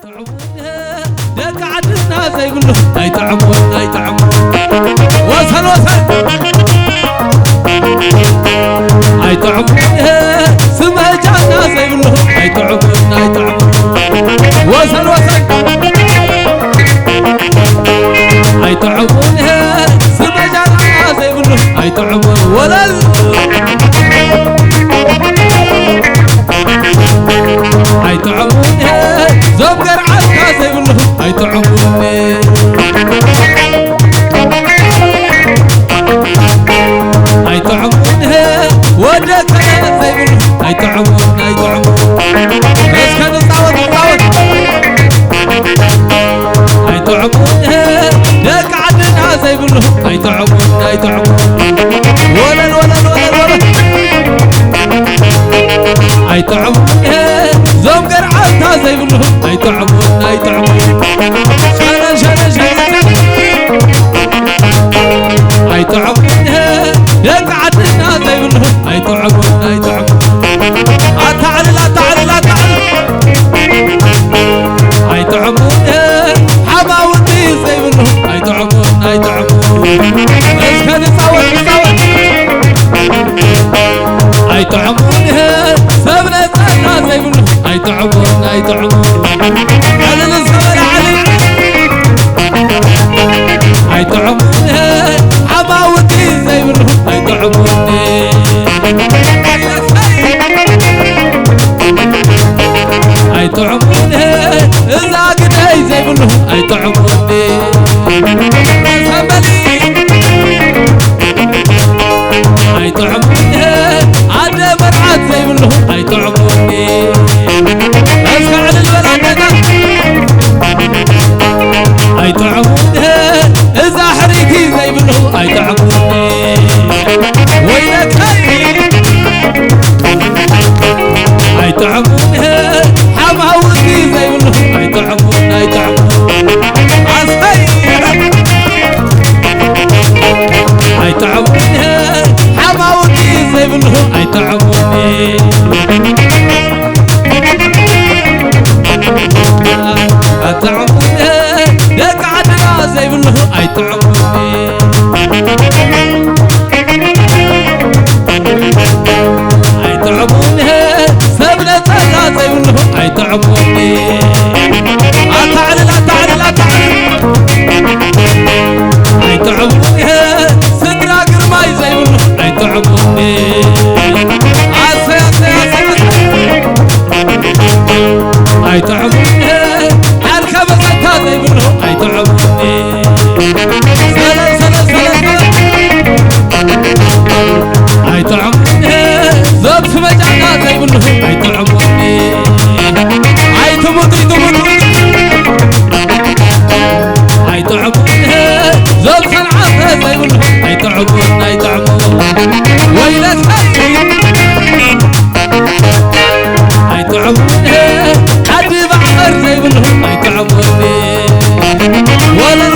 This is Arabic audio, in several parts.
يتعبونها دق عدنا زي يقولوا يتعبون وصل يتعبونها سمها جانا زي يقولوا يتعبون وصل يتعبونها سمها جانا زي يقولوا يتعبون ولا يتعبونها زوجر عالكا زي يقولوا يتعبوني يتعبونها ودك زي يقولوا يتعبون بس كان نصوت يتعبونها دك عدنا زي يقولوا يتعبون ولا يتعبونها زوجر عالكا زي يقولوا يتعبون يتعبونها دق عدنا زي يقولوا يتعبون تعال يتعبونها حماوتي زي يقولوا يتعبون بس كان يصوت يتعبونها سبنا زي يقولوا يتعبون على الصغير علي يتعبونها حماوتي زي يقولوا يتعبوني يتعبونها إذا قدي زي يقولوا يتعبوني يتعبونها عاد برعات زي يقولوا يتعبوني اسمع للبلد يتعبونها إذا حريكي زي يقولوا يتعبوني وينك يتعبونها حماوتي زي يقولوا يتعبون يتعبونها حماوتي زي يقولوا يتعبوني يتعبونها دق عدنا زي يقولوا يتعبوني يتعبونها سبنا زي يقولوا يتعبوني يتعبونها سدرا قرماي زي يقولوا يتعبوني يتعبونها عالخبزتها زي يقولوا يتعبوني يتعبونها زوج مجانا زي يقولوا يتعبوني يتعبونها زوج صنعتها زي يقولوا يتعبون ويلك يتعبونها حد بعمر زي يقولوا يتعبوني ولا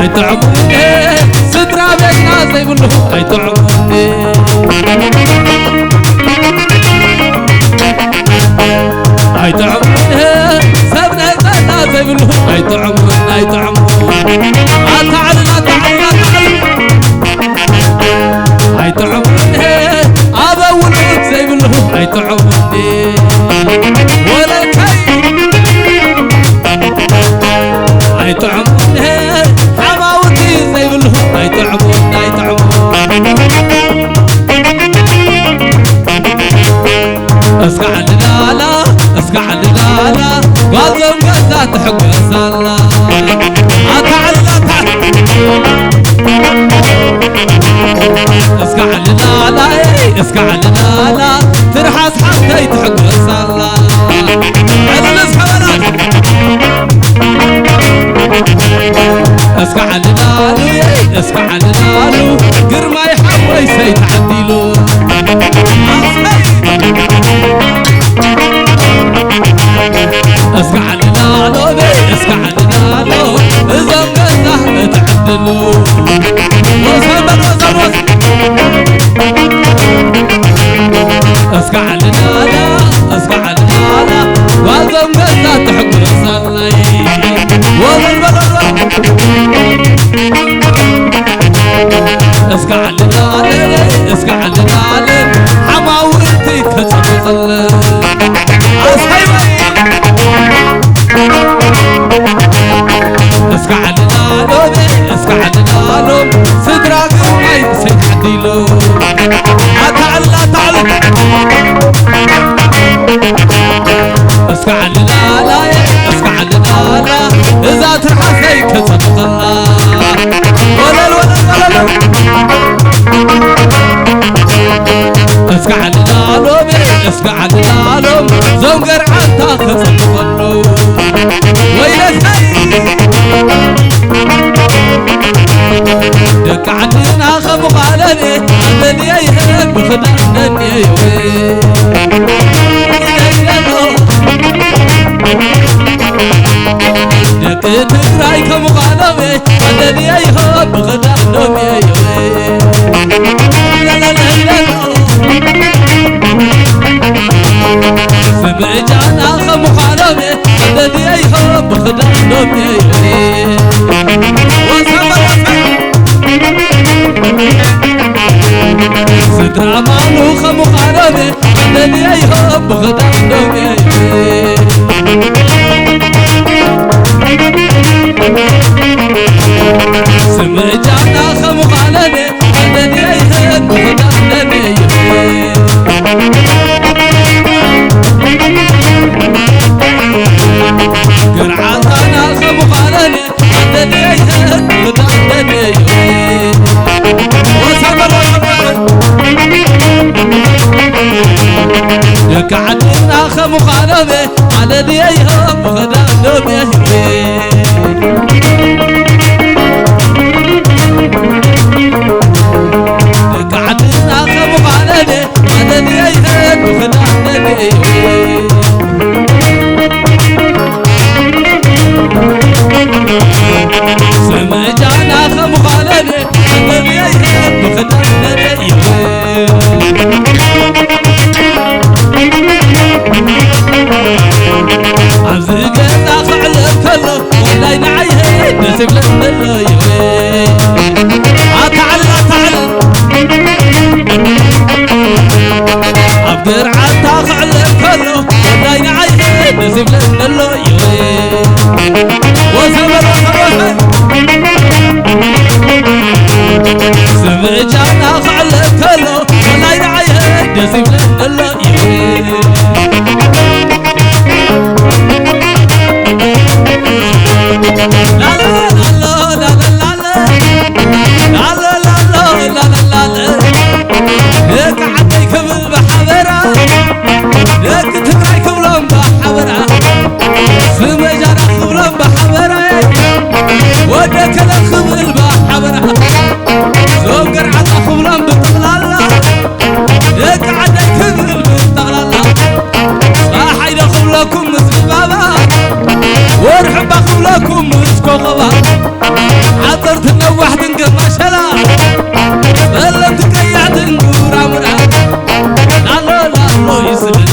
يتعبونها سترا بينا زي يقولوا يتعبوني يتعبونها سبنا زي يقولوا يتعبون يتعبونها أبا ولد زي يقولوا يتعبوني ولا يتعبونها حماوتي زي يقولوا يتعبون اسقع للالا اسقع للالا قالوا قزات تحب صلا تعال اسقع للالا اسقع للالا ترحس حتى تحب صلا انا نسحبنا اسقع للالو اسقع للالو قرما يحوي سيتعدلو اسقع للالو اسقع للالو اذا مقزه تعدلو وصل اسقع للالو اسقع اسكع للعالم اسكع للعالم حماوتي تتبطل اسكع للعالم اسكع للعالم صدرك ما يسيد عديلو تعال تعال اسكع للعالم اسكع للعالم إذا ترحسي كتبطل اسكع للعالم اسكع للعالم زنقر عطا خصبطلو ويلك دك عدنا خبق علني عدني يهرق بخدعنني دك تقراي كمقالمي عدني يهرق بخدعنني سمعجانا خمخانمي عدني يهرق بخدعنني صدر مالو خمخانمي عدني يهرق بخدعنني سمعجانا خمخانمي عدني يهرق بخدعنني قرعاتنا خمخانمي عدني يهرق بخدعنني لك عدنا خمخانمي عدني يهرق بخدعنني لك عدنا خمخانمي عدني يهرق بخدعنني سمعجانا خمخانمي عدني يهرق بخدعنني عزقنا خعلب كله والله نعيه نسيب لنا تعال تعال عبدر عطا خعلب كله والله نعيه نسيب لنا وسبر وسبر سمعجانا خعلب كله والله نعيه نسيب لنا ودك الخبل بحبرها زوجر عطا خبلان بتغلالا لك عدي كبل بتغلالا صاح إذا خبلكم مسك بابا ورحب خبلكم مسكو غبا عطرت النوح تنقل ما شلا بلا تقيع تنقور عمرها لا لا يسلم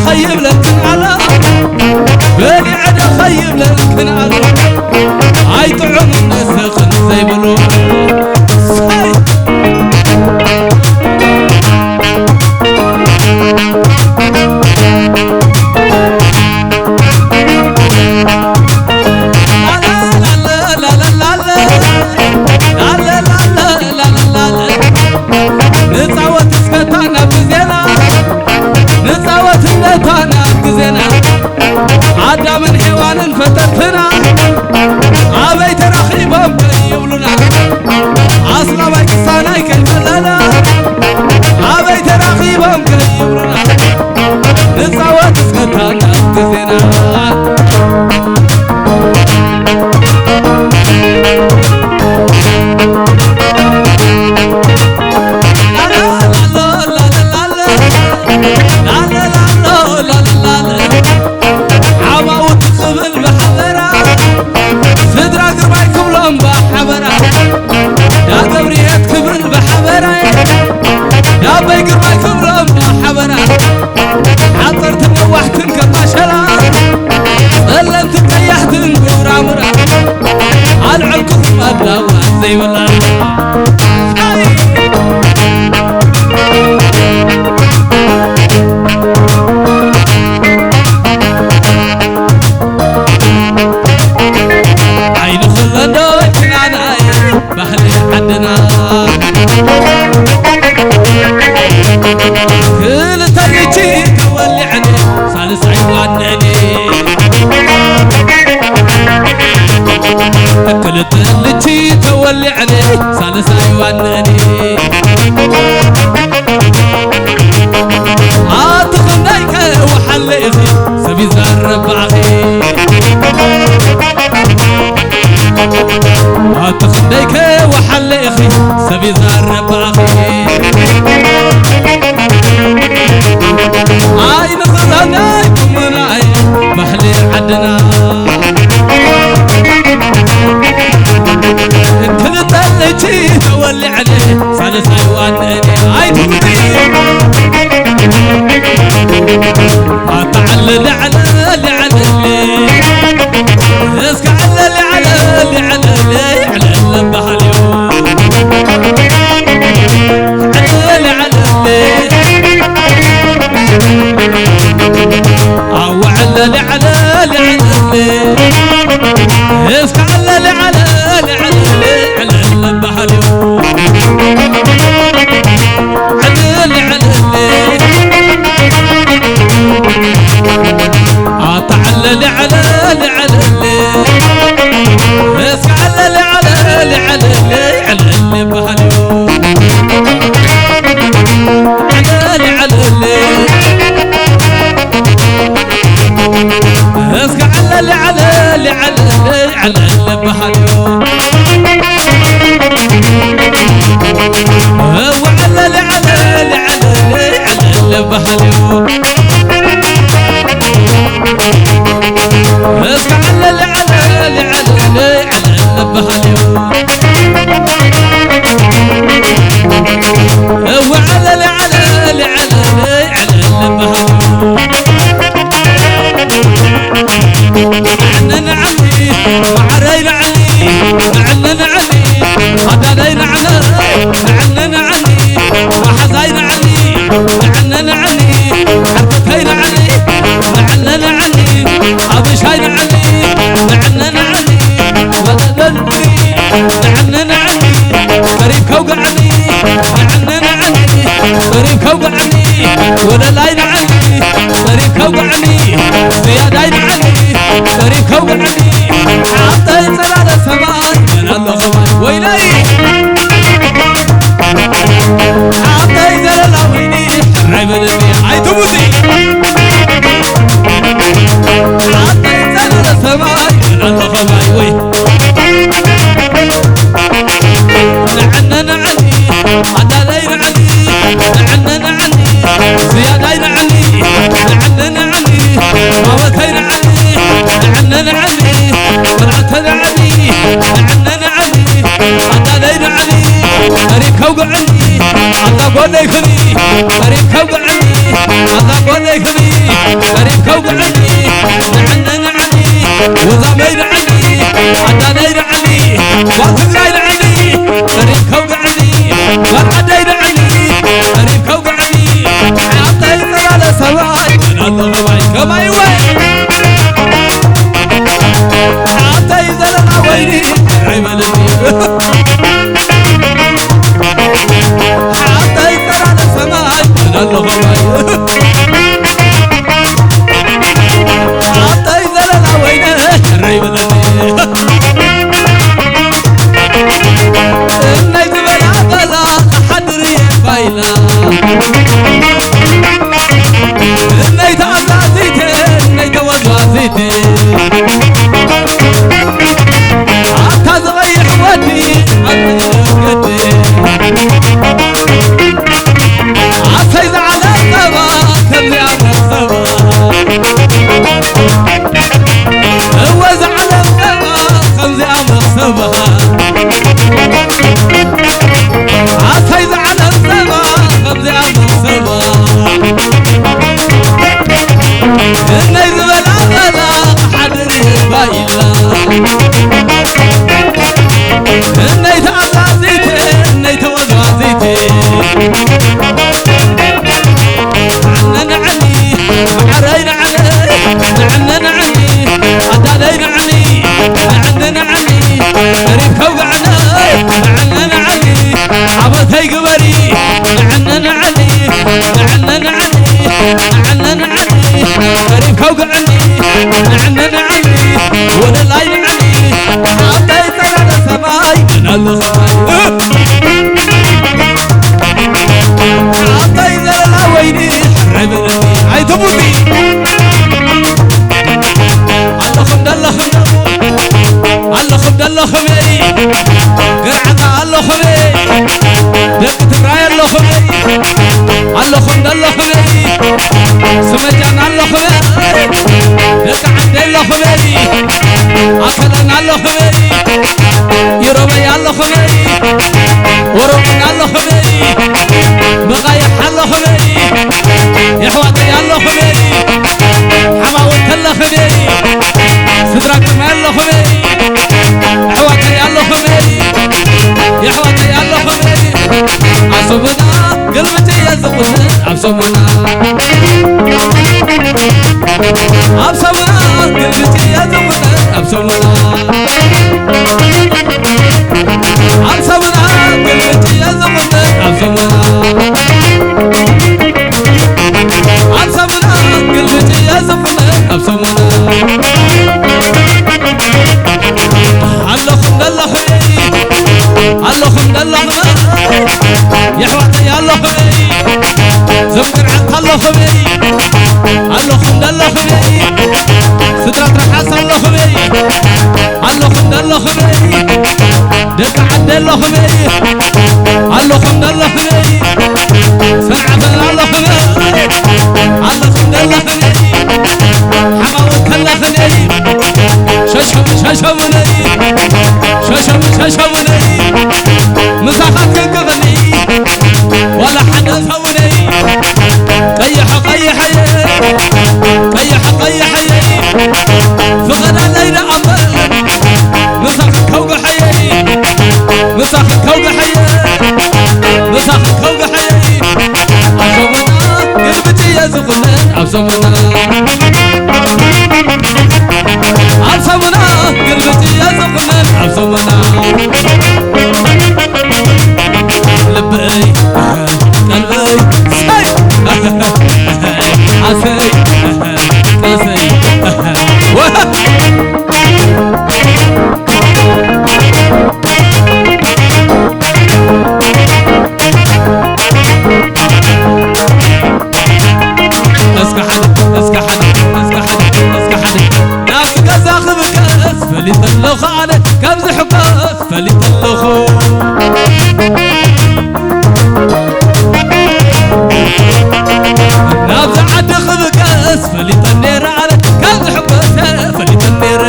خيب لكن على بالي عدا خيب لكن على هاي طعم الناس خن زي بلو عدا من حيوان فترتنا عبي ترخيبهم يبلنا عصلا باكستاناي كالفلنا عبي ترخيبهم يبلنا نصوت سكتانا كزينا نبي زار باخي عين خزانا يكون عين محلي عدنا انت تطلتي تولي عليه سالس ايوان عين تعلل على اللي اسك على اللي على بحالي او على اللي اسك على اللي بحالي تعلل على اسك على اللي بحالي اسك على اللي بحالي وعلى اللي بحالي اسك على اللي بحالي وعلى اللي بحالي عننا علي وعرينا علي عننا علي هدانينا علي عننا علي وحزينا علي عننا علي حركتينا علي عننا علي أبشينا علي عننا علي وددنا عننا علي قريب كوق علي عننا علي قريب كوق علي وللاينا علي قريب كوق علي زيادين علي قريب كوق علي حتى ينزل على السماء من الله خبر ويلي حتى ينزل على ويني حرم الدنيا عيد موسي حتى ينزل على السماء من الله خبر وي عننا علي عدالين علي عننا علي زيادين علي عننا علي موتين علي عننا علي طلعتنا علي عننا علي عدالين علي قريب كوق علي عطا قولي كذي قريب كوق علي عطا قولي كذي قريب كوق علي عننا علي وزامين علي عدالين علي وتزاين علي قريب كوق علي وعدين علي قريب كوق علي حتى يصير على سماي من الله غواي كما يوين حتى يصير على ويني عيب الدنيا حتى يصير على سماي من الله غواي خبي أكلنا الله خبي يروي الله خبي وربنا الله خبي بغايح الله خبي يحواتي الله خبي حماوت الله خبي صدرك ما الله خبي حواتي الله خبي يحواتي الله خبي عصبنا قلبتي يزقنا عصبنا عصبنا قلبتي يزقنا عصبنا عصبنا قلبتي يزقنا عصبنا عصبنا قلبتي يزقنا عصبنا اللهم الله خبي اللهم الله يا حواتي يا الله خبي زمر عند الله خبي اللهم الله خبي سترة رحاس الله خبي اللهم الله خبي دك عند الله خبي اللهم الله خبي سرعة الله خبي اللهم الله خبي حماوت الله خبي ششم ششمني ششم ششمني مساحات كنقضني ولا حدا سوني قيح قيح قيح قيح فغنا ليلة أمل مساح كوق حي مساح كوق حي مساح كوق حي عصمنا قلبتي يزقنا عصمنا عصمنا قلبتي يزقنا عصمنا لبي قلبي سي عسي قاسي فليطلخ على كم زحبات فليطلخوا نابز عد خبكاس فليطنير على كم زحبات فليطنير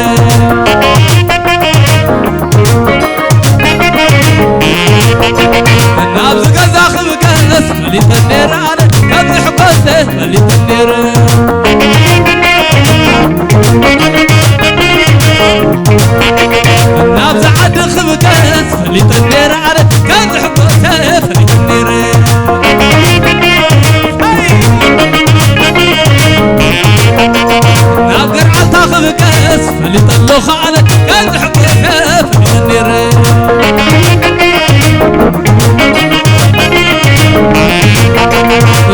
نابز غزا خبكاس فليطنير على كم زحبات فليطنير نابز عد خبكاس فليطنير على كم زحبات فليطنير نابقر عالتا خبكاس فليطلخ على كم زحبات فليطنير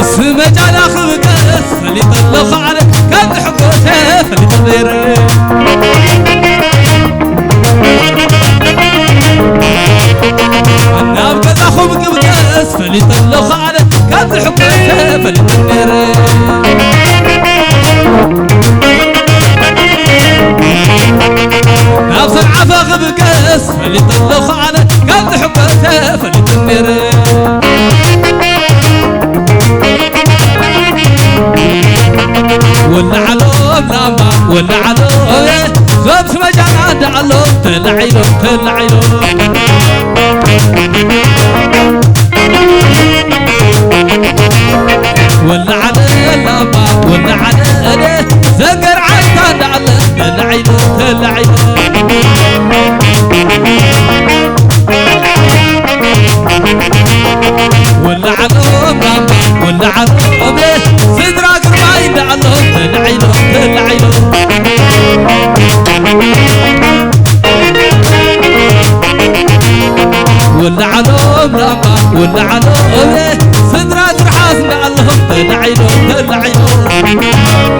السمجانا خبكاس فليطلخ على كم زحبات فليطنير نابقر خبكاس فليطلخ على كم زحبات فليطنير نابصر عفا خبكاس فليطلخ على كم زحبات فليطنير ولا علوم لما ولا علوم زبس مجانا دعلوم تلعيلوم تلعيلوم ولا على لما ولا على زقر عيطان دعلوم تلعيلوم تلعيلوم ولا علوم لما ولا علوم صدرا قرباي دعلوم تلعيلوم تلعيلوم ولا علوم لما ولا علوم صدرا قرحاس دعلوم تلعيلوم تلعيلوم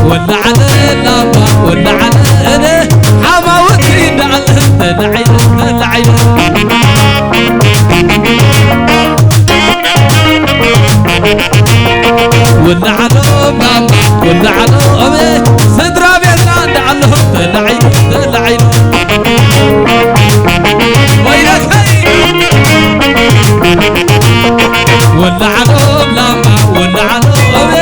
ولا على لما ولا على حماوتي دعلوم تلعيلوم تلعيلوم ولا علوم لما ولا علوم صدرا بينا دعلوم تلعيلوم تلعيلوم ويلك هي ولا علوم لما ولا علوم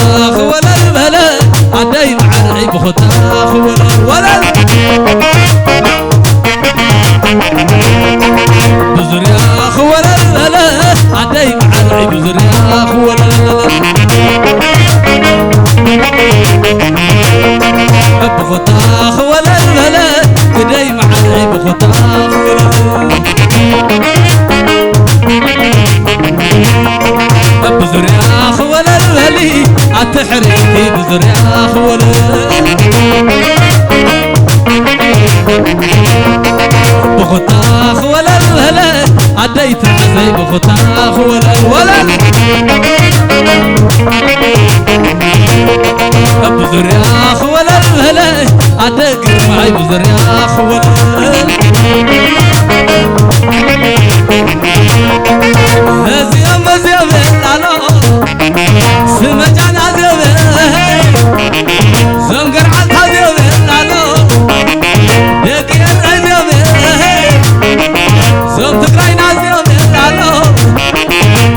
ولا البلد عدي معرعي بخطاخ ولا بزرياخ ولا البلد عدي معرعي بزرياخ ولا بخطاخ ولا البلد عدي معرعي بخطاخ ولا بزرياخ ولا الولي عالتحريكي بزرياخ ولا بخطاخ ولا الولي عديت عزي بخطاخ ولا بزرياخ ولا الولي عديت معي بزرياخ ولا زيام العلو سمجانا زيام زنقر عالها زيام العلو دقير زيام زم تقرينا زيام العلو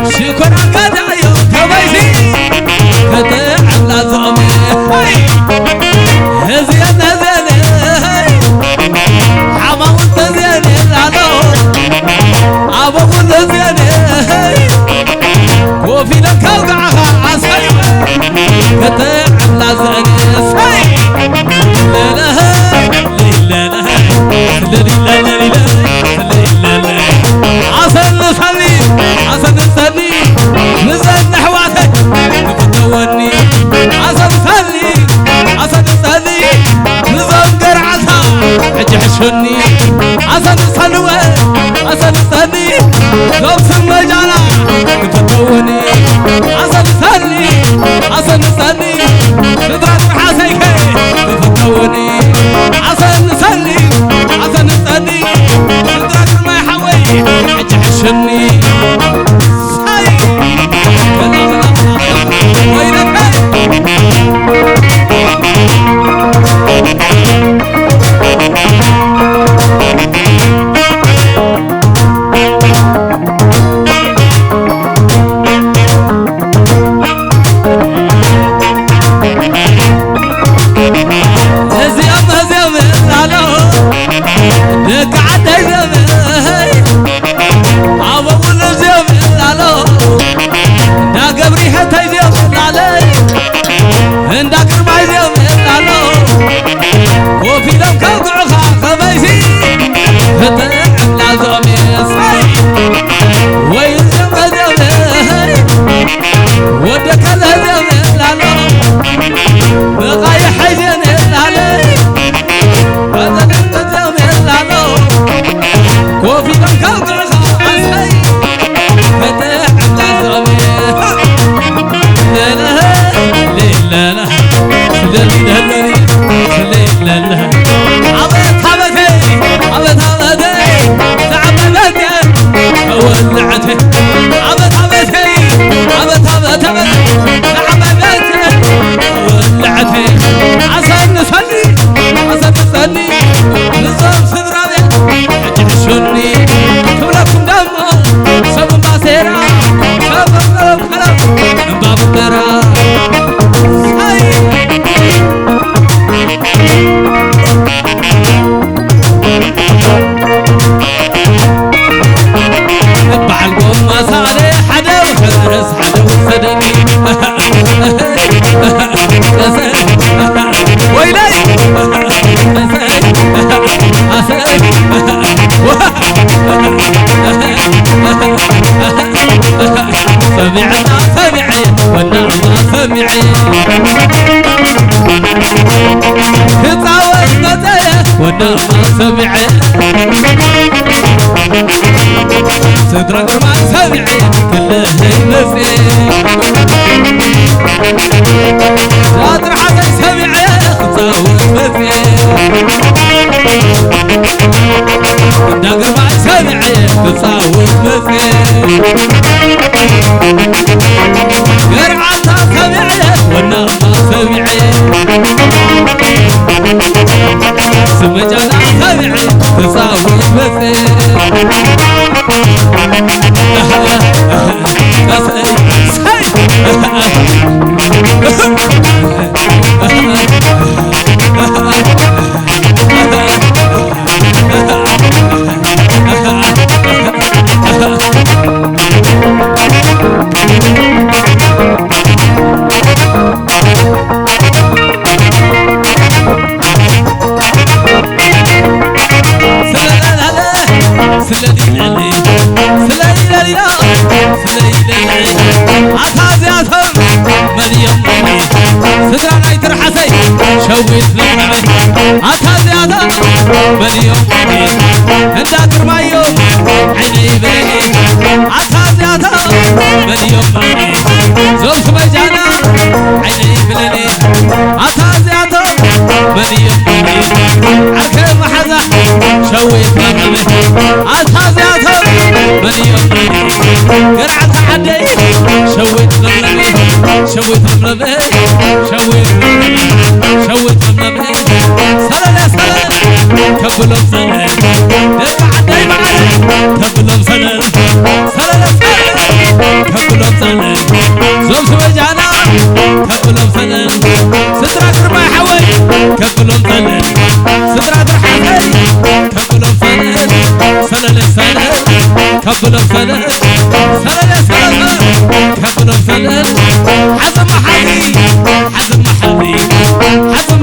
شكر عقاد عيو كبيسي كتعب لازمي زيانا زياني حماوت زياني العلو عبوت زياني وفي لك وقعها عصيبة كتعب لازاني ساي لا لا لا لا لا لا عسل نصلي نزل نحواتك تفتوني عسل نصلي نزل قرعتها حجي حشوني عسل نصلي لبس المجالة تفتوني عسل نصلي تضرب حاسيك تفتوني عسل نصلي تضرب ما يحوي حجي حشوني ساي وينك سمعي صدرك ما سمعي كله يمسي صدر حسن سمعي تصوت مسي دقر ما سمعي تصوت مسي قرعتها سمعي والنغمة سمعي سمجانا سمعي تصاوي مسي سي سدرا نايتر حسي شويت لمني عطا زيادة من يوم انت ترمايو عيني بلني عطا زيادة من يوم زوم سمجانا عيني بلني عطا زيادة من يوم عركب محزة شويت لمني عطا زيادة من يوم قرعة عدي شويت لمني شويت لمني شويت لمني شويت لمني سلام سلام كبلهم سلام دق عدي معي كبلهم سلام سلام سلام كبلهم سلام زوم سمجانا كبلهم سلام سترا كرما حوي كبلهم سلام سترا درحاتي كبلهم سلام سلام سلام كبلهم سلام سلام سلام كبلهم سلام حزم محلي حزم محلي حزم